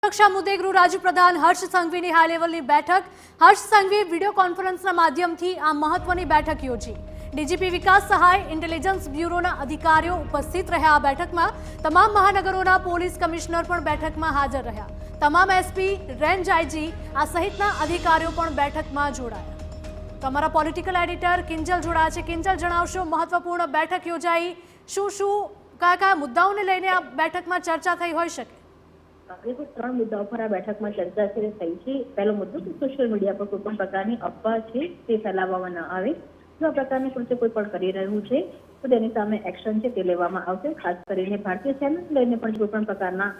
સુરક્ષા મુદ્દે ગૃહ રાજ્ય પ્રધાન હર્ષ સંઘવીની હાઈ લેવલની બેઠક। હર્ષ સંઘવીએ વિડીયો કોન્ફરન્સના માધ્યમથી આ મહત્વની બેઠક યોજી। ડીજીપી વિકાસ સહાય ઇન્ટેલિજન્સ બ્યુરોના અધિકારીઓ ઉપસ્થિત રહ્યા। આ બેઠકમાં તમામ મહાનગરોના પોલીસ કમિશનર પણ બેઠકમાં હાજર રહ્યા। તમામ એસપી, રેન્જ આઈજી આ સહિતના અધિકારીઓ પણ બેઠકમાં જોડાયા। તો અમારા પોલિટિકલ એડિટર કિંજલ જોડાયા છે। કિંજલ, જણાવશો, મહત્વપૂર્ણ બેઠક યોજાઈ, કયા મુદ્દાઓને લઈને આ બેઠકમાં ચર્ચા થઈ હોઈ શકે? ત્રણ મુદ્દાઓ પર આ બેઠકમાં ચર્ચા થઈ છે। પહેલો મુદ્દો કે સોશિયલ મીડિયા પર કોઈ પણ પ્રકારની અફવા છે તે ફેલાવવામાં ન આવે। જો આ પ્રકારની કૃત્ય કોઈ પણ કરી રહ્યું છે તો તેની સામે એક્શન છે તે લેવામાં આવશે। ખાસ કરીને ભારતીય સેનાને લઈને પણ કોઈ પણ પ્રકારના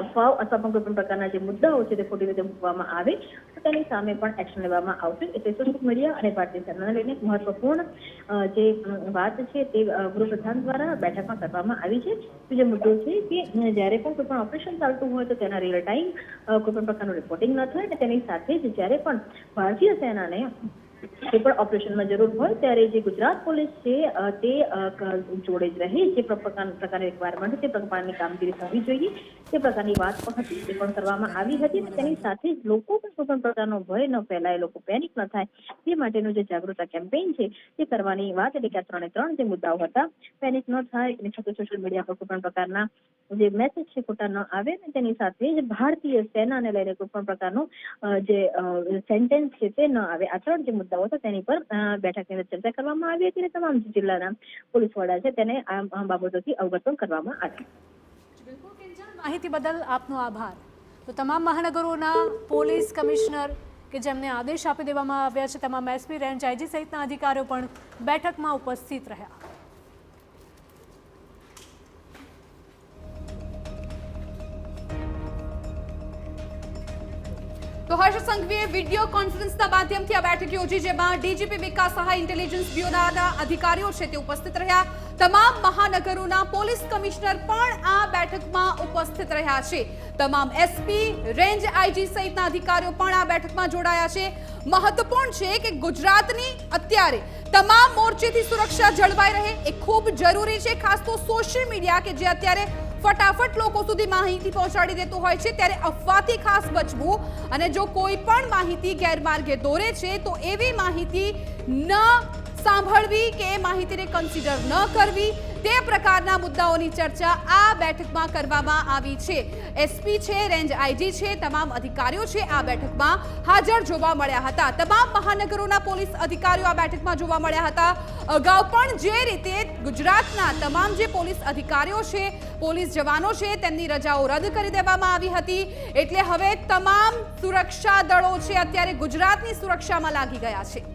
અફવાઓ અથવા પણ કોઈ પણ પ્રકારના જે મુદ્દાઓ છે તે ખોટી રીતે મૂકવામાં આવે તો તેની સામે પણ એક્શન લેવામાં આવશે। એટલે સોશિયલ મીડિયા અને ભારતીય સેનાને લઈને મહત્વપૂર્ણ જે વાત છે તે ગૃહપ્રધાન દ્વારા બેઠકમાં કરવામાં આવી છે। બીજો મુદ્દો છે કે જ્યારે પણ કોઈ પણ ઓપરેશન ચાલતું હોય તો તેના રિયલ ટાઈમ કોઈ પણ પ્રકારનું રિપોર્ટિંગ ન થાય અને તેની સાથે જ જ્યારે પણ ભારતીય સેનાને કોઈ પણ ઓપરેશનમાં જરૂર હોય ત્યારે જે ગુજરાત પોલીસ છે તે જોડે જ રહે, જે પ્રકારની રિક્વાયરમેન્ટ તે પ્રકારની કામગીરી થવી જોઈએ તે પ્રકારની વાત પણ હતી, તે પણ કરવામાં આવી હતી। તેની સાથે જ લોકો પણ કોઈ પણ પ્રકારનો ભય ન ફેલાય, લોકો પેનિક ન થાય તે માટેનું જે જાગૃતતા કેમ્પેઇન છે તે કરવાની વાત, એટલે કે આ ત્રણ જે મુદ્દાઓ હતા, પેનિક ન થાય એની સાથે સોશિયલ મીડિયા પર કોઈ પણ પ્રકારના જે મેસેજ છે ખોટા ન આવે ને તેની સાથે જ ભારતીય સેનાને લઈને કોઈ પણ પ્રકારનું જે સેન્ટેન્સ છે તે ન આવે। આ ત્રણ જે મુદ્દાઓ હતા તેની પર બેઠકની અંદર ચર્ચા કરવામાં આવી હતી અને તમામ જિલ્લાના પોલીસ વડા છે તેને આ બાબતોથી અવગત પણ કરવામાં આવી। બિલકુલ કિંજલ, માહિતી બદલ આપનો આભાર। તો તમામ મહાનગરોના પોલીસ કમિશનર કે જેમને આદેશ આપી દેવામાં આવ્યા છે, તમામ એસપી, રેન્જ આઈજી સહિતના અધિકારીઓ પણ બેઠકમાં ઉપસ્થિત રહ્યા। તો હર્ષ સંઘવીએ વિડીયો કોન્ફરન્સના માધ્યમથી આ બેઠક યોજી, જેમાં ડીજીપી વિકાસ સહાય ઇન્ટેલિજન્સ બ્યુરોના અધિકારીઓ છે તે ઉપસ્થિત રહ્યા। તમામ મહાનગરોના પોલીસ કમિશનર પણ આ બેઠકમાં ઉપસ્થિત રહ્યા છે। તમામ એસપી, રેન્જ આઈજી સહિતના અધિકારીઓ પણ આ બેઠકમાં જોડાયા છે। મહત્વપૂર્ણ છે કે ગુજરાતની અત્યારે તમામ મોરચેથી સુરક્ષા જળવાઈ રહે એ ખૂબ જરૂરી છે। ખાસ તો સોશિયલ મીડિયા કે જે અત્યારે ફટાફટ લોકો સુધી માહિતી પહોંચાડી દેતું હોય છે, ત્યારે અફવાથી ખાસ બચવું અને જો કોઈ પણ માહિતી ગેરમાર્ગે દોરે છે તો એવી માહિતી ન સાંભળવી કે એ માહિતીને કન્સિડર ન કરવી, તે પ્રકારના મુદ્દાઓની ચર્ચા આ બેઠકમાં કરવામાં આવી છે। એસપી છે, રેન્જ આઈજી છે, તમામ અધિકારીઓ છે આ બેઠકમાં હાજર જોવા મળ્યા હતા। તમામ મહાનગરોના પોલીસ અધિકારીઓ આ બેઠકમાં જોવા મળ્યા હતા। અગાઉ પણ જે રીતે ગુજરાતના તમામ જે પોલીસ અધિકારીઓ છે, પોલીસ જવાનો છે, તેમની રજાઓ રદ કરી દેવામાં આવી હતી, એટલે હવે તમામ સુરક્ષા દળો છે અત્યારે ગુજરાતની સુરક્ષામાં લાગી ગયા છે।